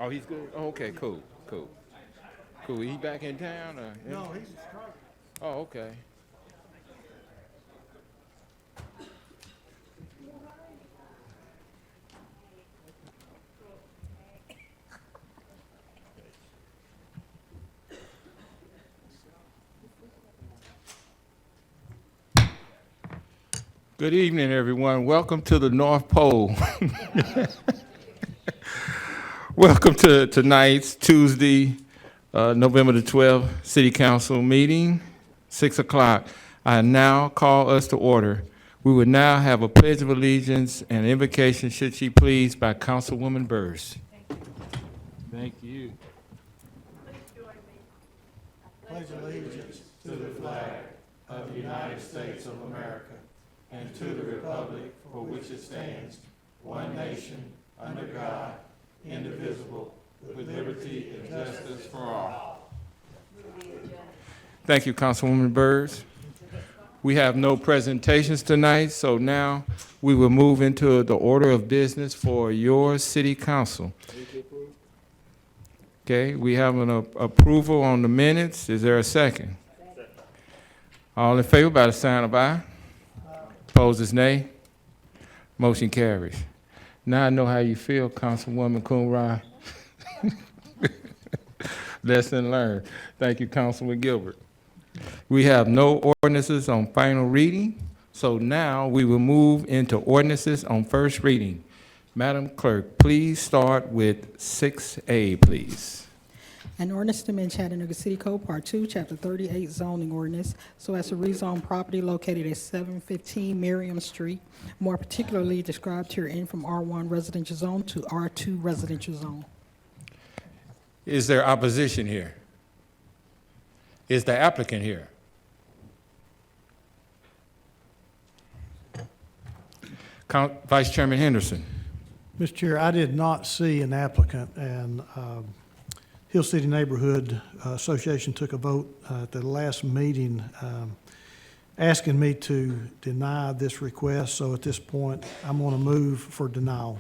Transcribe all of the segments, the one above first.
Oh, he's good? Oh, okay, cool, cool. Cool. He back in town or? No, he's in Chicago. Oh, okay. Good evening, everyone. Welcome to the North Pole. Welcome to tonight's Tuesday, November the 12th, City Council meeting, 6 o'clock. I now call us to order. We will now have a pledge of allegiance and invocation, should she please, by Councilwoman Burrs. Thank you. Pledge allegiance to the flag of the United States of America and to the republic for which it stands, one nation, under God, indivisible, with liberty and justice for all. Thank you, Councilwoman Burrs. We have no presentations tonight, so now we will move into the order of business for your city council. Okay, we have an approval on the minutes. Is there a second? All in favor by the sign of aye. Opposed, nay. Motion carries. Now I know how you feel, Councilwoman Coonrod. Lesson learned. Thank you, Councilman Gilbert. We have no ordinances on final reading, so now we will move into ordinances on first reading. Madam Clerk, please start with 6A, please. An ordinance to amend Chattanooga City Code, Part 2, Chapter 38, zoning ordinance, so as to rezone property located at 715 Merriam Street, more particularly described herein from R1 residential zone to R2 residential zone. Is there opposition here? Is the applicant here? Vice Chairman Henderson. Mr. Chair, I did not see an applicant, and Hill City Neighborhood Association took a vote at the last meeting asking me to deny this request, so at this point, I'm going to move for denial.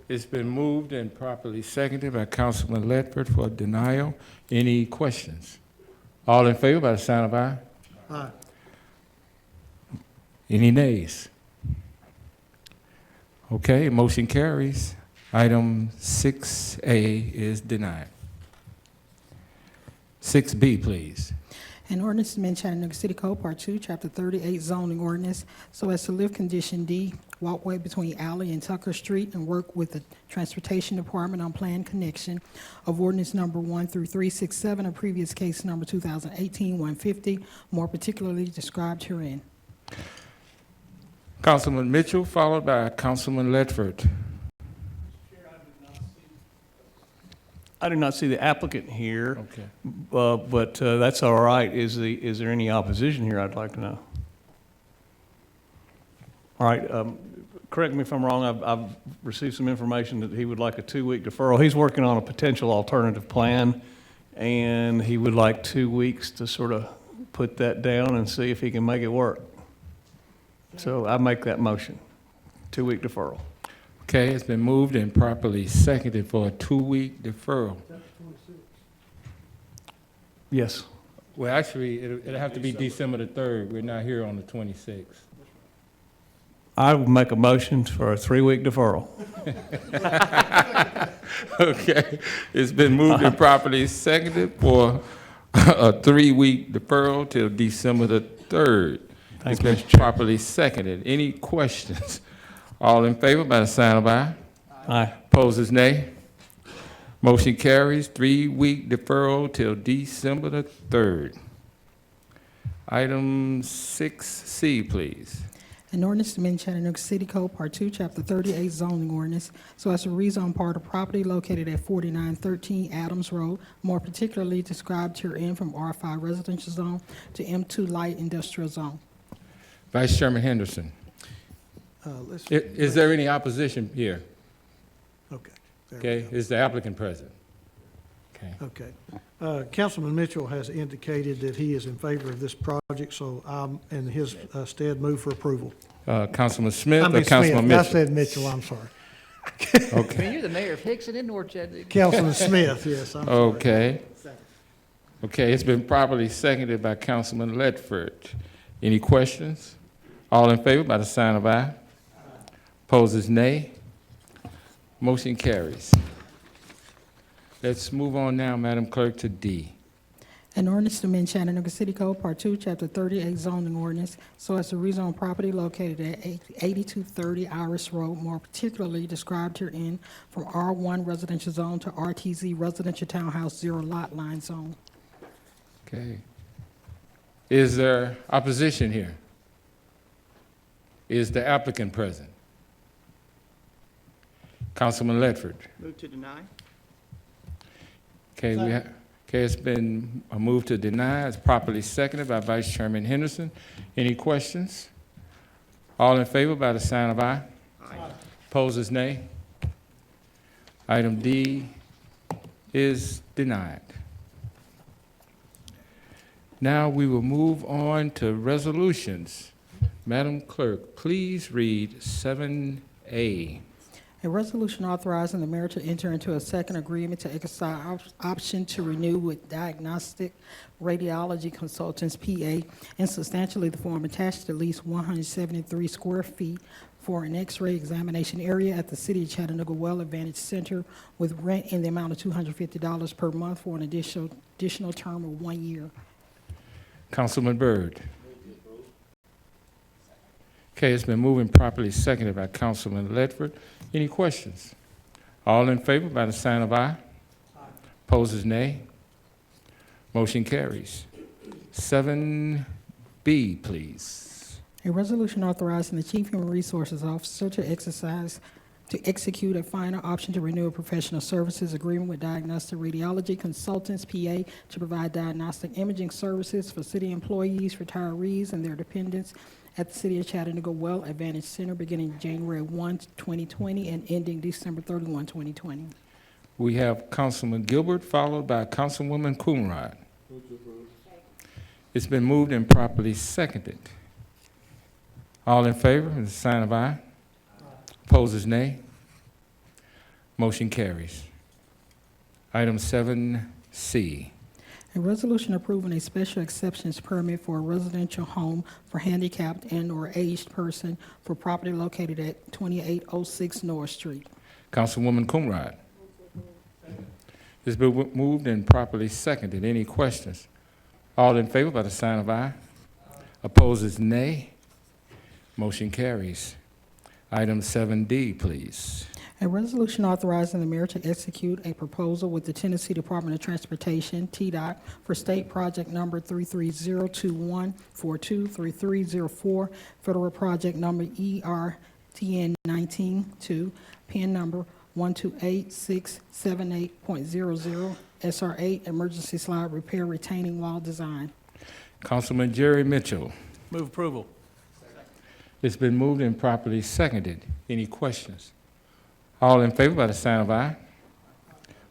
It's been moved and properly seconded by Councilman Ledford for denial. Any questions? All in favor by the sign of aye? Aye. Any nays? Okay, motion carries. Item 6A is denied. 6B, please. An ordinance to amend Chattanooga City Code, Part 2, Chapter 38, zoning ordinance, so as to lift Condition D, walkway between Alley and Tucker Street, and work with the Transportation Department on planned connection of ordinance number 1 through 367, a previous case number 2018-150, more particularly described herein. Councilman Mitchell, followed by Councilman Ledford. I do not see the applicant here, Okay. but that's all right. Is there any opposition here? I'd like to know. All right, correct me if I'm wrong. I've received some information that he would like a 2-week deferral. He's working on a potential alternative plan, and he would like 2 weeks to sort of put that down and see if he can make it work. So I make that motion, 2-week deferral. Okay, it's been moved and properly seconded for a 2-week deferral. Yes. Well, actually, it'll have to be December the 3rd. We're not here on the 26th. I would make a motion for a 3-week deferral. Okay, it's been moved and properly seconded for a 3-week deferral till December the 3rd. It's been properly seconded. Any questions? All in favor by the sign of aye. Aye. Opposed, nay. Motion carries. 3-week deferral till December the 3rd. Item 6C, please. An ordinance to amend Chattanooga City Code, Part 2, Chapter 38, zoning ordinance, so as to rezone part of property located at 4913 Adams Road, more particularly described herein from R5 residential zone to M2 light industrial zone. Vice Chairman Henderson. Is there any opposition here? Okay. There we Okay, go. is the applicant present? Okay. Okay. Councilman Mitchell has indicated that he is in favor of this project, so I'm, in his stead, move for approval. Councilman Smith I or mean Councilman Smith. I Mitchell? said Mitchell, I'm sorry. I Okay, mean, you're the mayor of Hickson and North Chattanooga. Councilman Smith, yes, I'm sorry. okay. Okay, it's been properly seconded by Councilman Ledford. Any questions? All in favor by the sign of aye. Opposes nay. Motion carries. Let's move on now, Madam Clerk, to D. An ordinance to amend Chattanooga City Code, Part 2, Chapter 38 zoning ordinance, so as to rezone property located at 8230 Iris Road, more particularly described herein, from R1 residential zone to RTZ residential townhouse zero lot line zone. Okay. Is there opposition here? Is the applicant present? Councilman Ledford. Move to deny. Okay, okay, it's been a move to deny. It's properly seconded by Vice Chairman Henderson. Any questions? All in favor by the sign of aye. Aye. Opposes nay. Item D is denied. Now we will move on to resolutions. Madam Clerk, please read 7A. A resolution authorizing the mayor to enter into a second agreement to exercise option to renew with Diagnostic Radiology Consultants, PA, in substantially the form attached, at least 173 square feet for an X-ray examination area at the City of Chattanooga Well Advantage Center with rent in the amount of $250 per month for an additional term of 1 year. Councilman Byrd. Okay, it's been moved and properly seconded by Councilman Ledford. Any questions? All in favor by the sign of aye. Opposes nay. Motion carries. 7B, please. A resolution authorizing the Chief Human Resources Officer to execute a final option to renew a professional services agreement with Diagnostic Radiology Consultants, PA, to provide diagnostic imaging services for city employees, retirees, and their dependents at the City of Chattanooga Well Advantage Center beginning January 1, 2020, and ending December 31, 2020. We have Councilman Gilbert, followed by Councilwoman Coonrod. It's been moved and properly seconded. All in favor, is the sign of aye. Opposes nay. Motion carries. Item 7C. A resolution approving a special exceptions permit for a residential home for handicapped and/or aged person for property located at 2806 North Street. Councilwoman Coonrod. It's been moved and properly seconded. Any questions? All in favor by the sign of aye. Opposes nay. Motion carries. Item 7D, please. A resolution authorizing the mayor to execute a proposal with the Tennessee Department of Transportation, TDOT, for state project number 33021423304, federal project number ERTN 19-2, PIN number 128-678.00, SR8, emergency slide repair retaining wall design. Councilman Jerry Mitchell. Move approval. It's been moved and properly seconded. Any questions? All in favor by the sign of aye.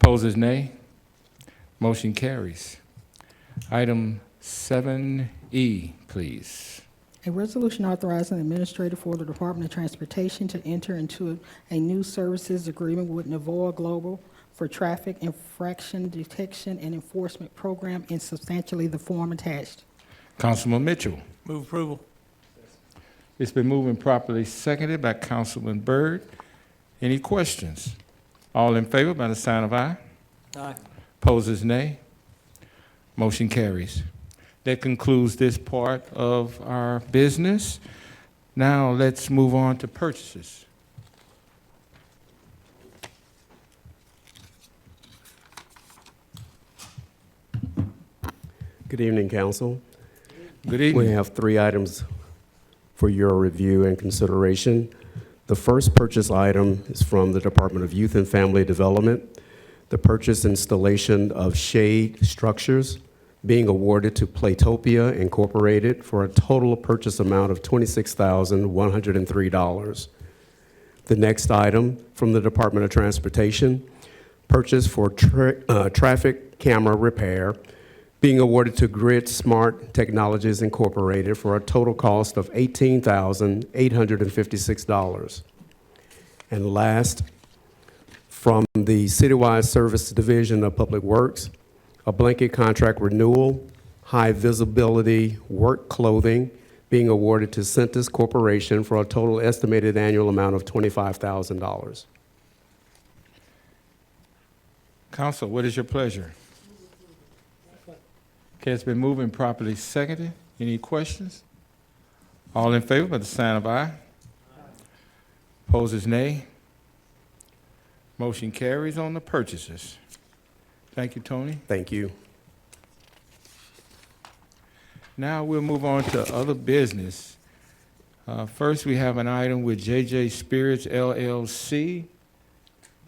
Opposes nay. Motion carries. Item 7E, please. A resolution authorizing the administrator for the Department of Transportation to enter into a new services agreement with Navoa Global for traffic infraction detection and enforcement program in substantially the form attached. Councilman Mitchell. Move approval. It's been moved and properly seconded by Councilman Byrd. Any questions? All in favor by the sign of aye. Aye. Opposes nay. Motion carries. That concludes this part of our business. Now let's move on to purchases. Good evening, Council. Good We evening. have 3 items for your review and consideration. The first purchase item is from the Department of Youth and Family Development. The purchase installation of shade structures being awarded to Playtopia Incorporated for a total purchase amount of $26,103. The next item from the Department of Transportation, purchase for traffic camera repair being awarded to Grid Smart Technologies Incorporated for a total cost of $18,856. And last From the Citywide Service Division of Public Works, a blanket contract renewal, high visibility work clothing being awarded to Centus Corporation for a total estimated annual amount of $25,000. Council, what is your pleasure? Okay, it's been moved and properly seconded. Any questions? All in favor by the sign of aye. Opposers, nay. Motion carries on the purchases. Thank you, Tony. Thank you. Now we'll move on to other business. First, we have an item with JJ Spirits LLC.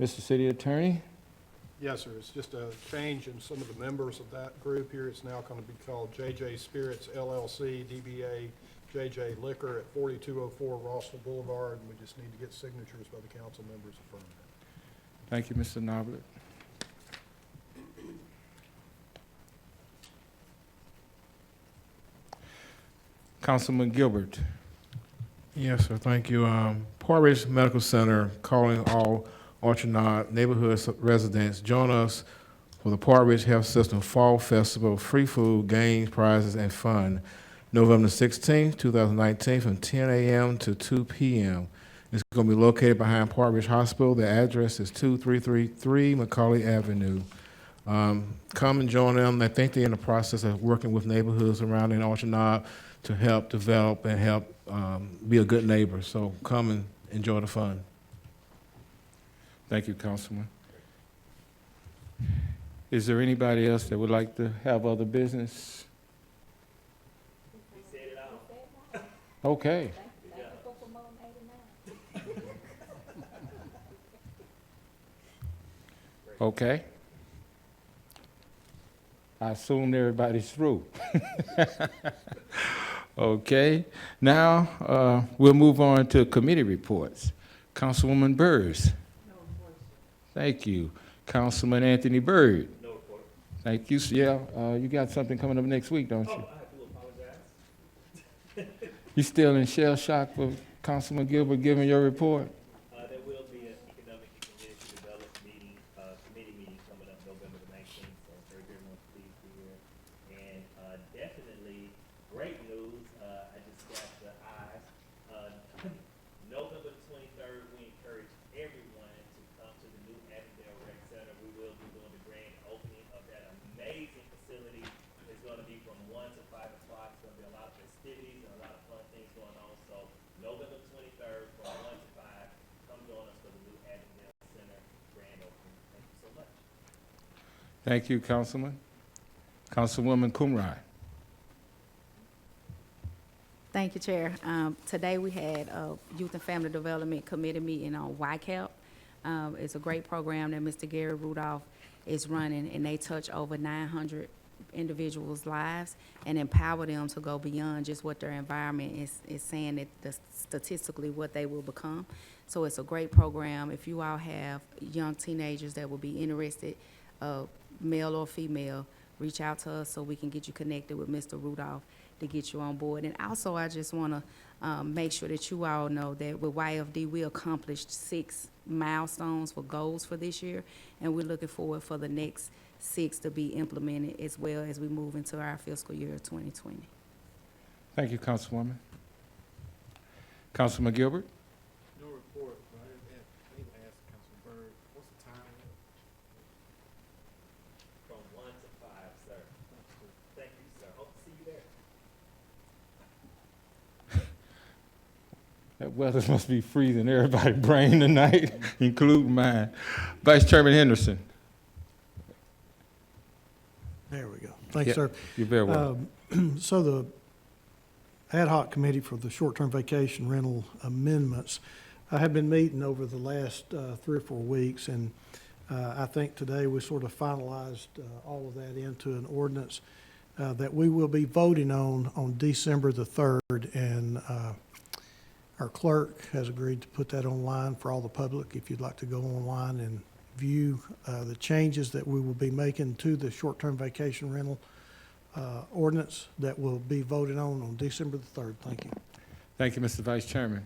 Mr. City Attorney? Yes, sir. It's just a change in some of the members of that group here. It's now going to be called JJ Spirits LLC, DBA JJ Liquor at 4204 Rossville Boulevard, and we just need to get signatures by the council members affirming it. Thank you, Mr. Noblett. Councilman Gilbert. Yes, sir, thank you. Port Ridge Medical Center calling all Orchard neighborhood residents, join us for the Port Ridge Health System Fall Festival, free food, games, prizes, and fun, November 16th, 2019, from 10 a.m. to 2 p.m. It's going to be located behind Port Ridge Hospital. The address is 2333 Macaulay Avenue. Come and join them. I think they're in the process of working with neighborhoods around in Orchard to help develop and help be a good neighbor. So come and enjoy the fun. Thank you, Councilman. Is there anybody else that would like to have other business? Okay. Okay. I assume everybody's through. Okay. Now, we'll move on to committee reports. Councilwoman Burrs. Thank you. Councilman Anthony Byrd. No report. Thank you. Yeah, you got something coming up next week, don't you? I do apologize. You still in shell shock for Councilman Gilbert giving your report? There will be an economic and community development meeting, committee meeting coming up November the 19th, so very, very much pleased to be here. And definitely great news, I just got the eyes. November the 23rd, we encourage everyone to come to the new Avondale Rec Center. We will be doing the grand opening of that amazing facility. It's going to be from 1 to 5 o'clock. It's going to be a lot of festivities and a lot of fun things going on. So November 23rd from 1 to 5, come join us for the new Avondale Center grand opening. Thank you so much. Thank you, Councilman. Councilwoman Kumrai. Thank you, Chair. Today we had a Youth and Family Development Committee meeting on YCAP. It's a great program that Mr. Gary Rudolph is running, and they touch over 900 individuals' lives and empower them to go beyond just what their environment is saying that statistically what they will become. So it's a great program. If you all have young teenagers that will be interested, male or female, reach out to us so we can get you connected with Mr. Rudolph to get you on board. And also, I just want to make sure that you all know that with YFD, we accomplished 6 milestones for goals for this year, and we're looking forward for the next 6 to be implemented as well as we move into our fiscal year 2020. Thank you, Councilwoman. Councilman Gilbert. No report, but I need to ask Councilman Byrd, what's the time? From 1 to 5, sir. Thank you, sir. Hope to see you there. That weather must be freezing everybody's brain tonight, including mine. Vice Chairman Henderson. There we go. Thank you, Yeah, sir. You're very welcome. So the ad hoc committee for the short-term vacation rental amendments, I have been meeting over the last 3 or 4 weeks, and I think today we sort of finalized all of that into an ordinance that we will be voting on December the 3rd, and our clerk has agreed to put that online for all the public if you'd like to go online and view the changes that we will be making to the short-term vacation rental ordinance that will be voted on December the 3rd. Thank you. Thank you, Mr. Vice Chairman.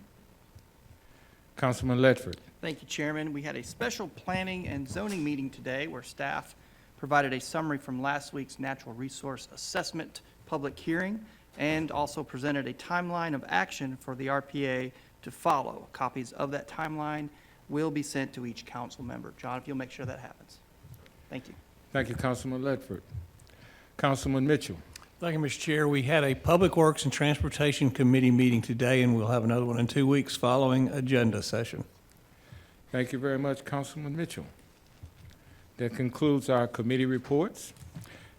Councilman Ledford. Thank you, Chairman. We had a special planning and zoning meeting today where staff provided a summary from last week's natural resource assessment public hearing and also presented a timeline of action for the RPA to follow. Copies of that timeline will be sent to each council member. John, if you'll make sure that happens. Thank you. Thank you, Councilman Ledford. Councilman Mitchell. Thank you, Mr. Chair. We had a Public Works and Transportation Committee meeting today, and we'll have another one in 2 weeks following agenda session. Thank you very much, Councilman Mitchell. That concludes our committee reports.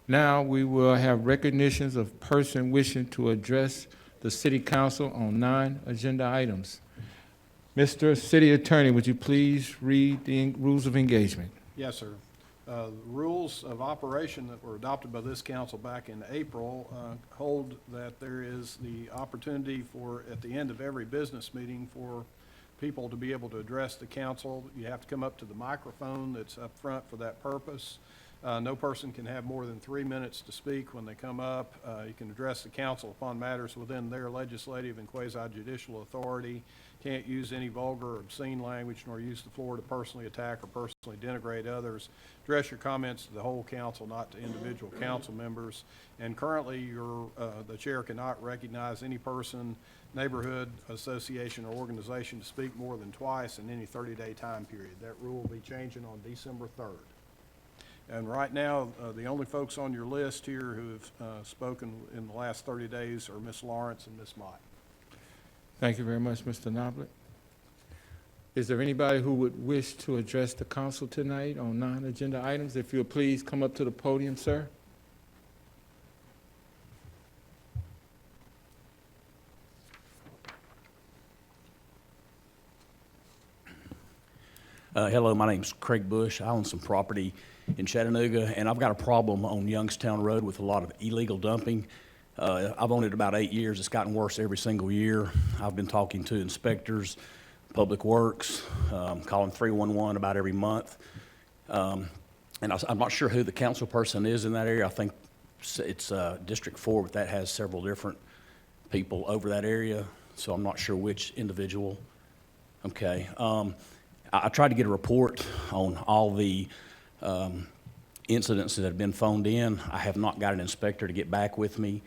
Now we will have recognitions of person wishing to address the City Council on non-agenda items. Mr. City Attorney, would you please read the rules of engagement? Yes, sir. The rules of operation that were adopted by this council back in April hold that there is the opportunity for, at the end of every business meeting, for people to be able to address the council. You have to come up to the microphone that's up front for that purpose. No person can have more than 3 minutes to speak when they come up. You can address the council upon matters within their legislative and quasi-judicial authority. Can't use any vulgar or obscene language, nor use the floor to personally attack or personally denigrate others. Address your comments to the whole council, not to individual council members. And currently, the chair cannot recognize any person, neighborhood, association, or organization to speak more than twice in any 30-day time period. That rule will be changing on December 3rd. And right now, the only folks on your list here who have spoken in the last 30 days are Ms. Lawrence and Ms. Mott. Thank you very much, Mr. Noblet. Is there anybody who would wish to address the council tonight on non-agenda items? If you'll please come up to the podium, sir. Hello, my name's Craig Bush. I own some property in Chattanooga, and I've got a problem on Youngstown Road with a lot of illegal dumping. I've owned it about 8 years. It's gotten worse every single year. I've been talking to inspectors, Public Works, calling 311 about every month. And I'm not sure who the council person is in that area. I think it's District 4, but that has several different people over that area, so I'm not sure which individual. Okay. I tried to get a report on all the incidents that have been phoned in. I have not got an inspector to get back with me,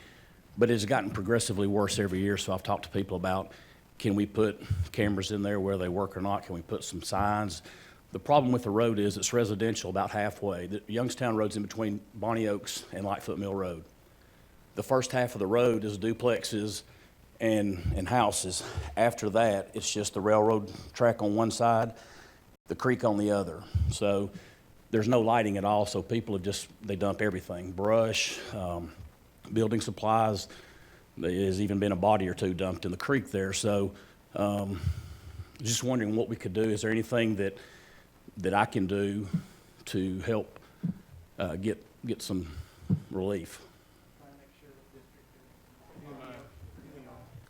but it's gotten progressively worse every year, so I've talked to people about, can we put cameras in there where they work or not? Can we put some signs? The problem with the road is it's residential about halfway. The Youngstown Road's in between Bonnie Oaks and Lightfoot Mill Road. The first half of the road is duplexes and houses. After that, it's just the railroad track on one side, the creek on the other. So there's no lighting at all, so people have they dump everything, brush, building supplies. There's even been a body or two dumped in the creek there. So just wondering what we could do. Is there anything that I can do to help get some relief?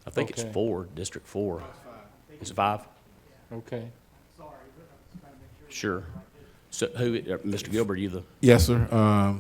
I think it's Okay. 4, District 4. It's 5? Okay. Sure. So who, Mr. Gilbert, you the? Yes, sir.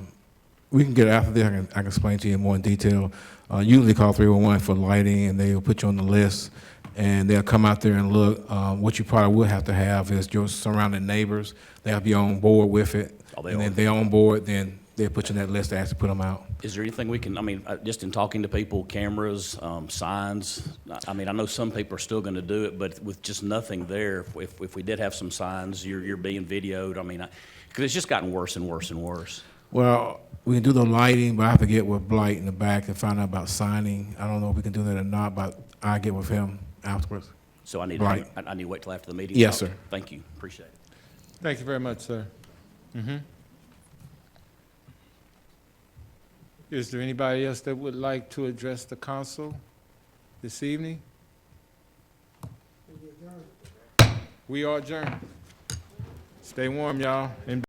We can get it after this. I can explain to you more in detail. Usually call 311 for lighting, and they'll put you on the list, and they'll come out there and look. What you probably would have to have is your surrounding neighbors. They have to be on board with it. Oh, they and are. if they're on board, then they'll put you in that list to actually put them out. Is there anything we can, just in talking to people, cameras, signs? I know some people are still going to do it, but with just nothing there, if we did have some signs, you're being videoed, because it's just gotten worse and worse and worse. Well, we can do the lighting, but I have to get with Blight in the back and find out about signing. I don't know if we can do that or not, but I'll get with him afterwards. So I need Right. to wait till after the meeting? Yes, sir. Thank you, appreciate it. Thank you very much, sir. Is there anybody else that would like to address the council this evening? We are adjourned. Stay warm, y'all. And